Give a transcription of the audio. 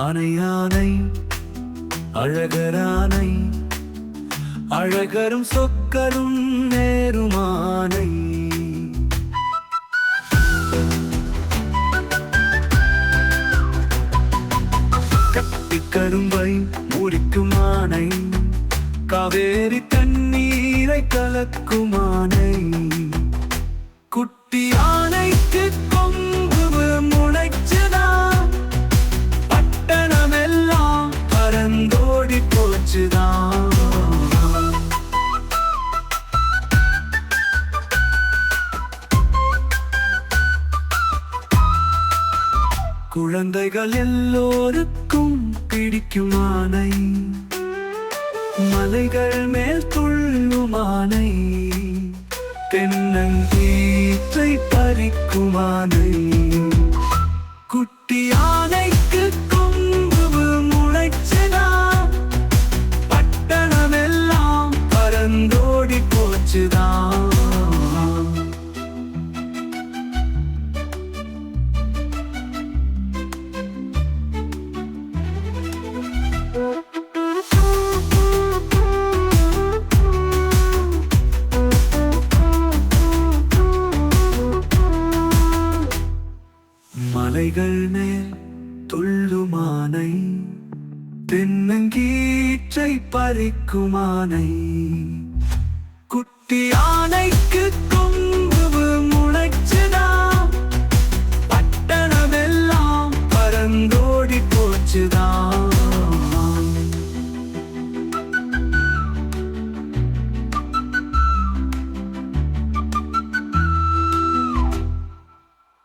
ஆனை ஆனை அழகரானை அழகரும் சொக்கரும் நேருமானை கரும்பை முறிக்கும் ஆனை காவேரி தண்ணீரை கலக்குமானை குட்டி ஆனைக்கு கொம்பு முளைச்சுதான் பட்டணமெல்லாம் பறந்தோடி போச்சுதான் குழந்தைகள் எல்லோருக்கும் பிடிக்கும் ஆனை மலைகள் மேல் துள்ளும் ஆனை தென்னங்கீற்றை பறிக்கும் ஆனை குட்டி ஆனைக்கு கொம்பு முளைச்சுதான் பட்டணமெல்லாம் பறந்தோடி போச்சுதான் மலைகள் மேல் துள்ளுமானை தென்னங்கீற்றை பறிக்குமானை குட்டி ஆனைக்கு கொம்பு முளைச்சுதான் பட்டணமெல்லாம் பறந்தோடி போச்சுதான்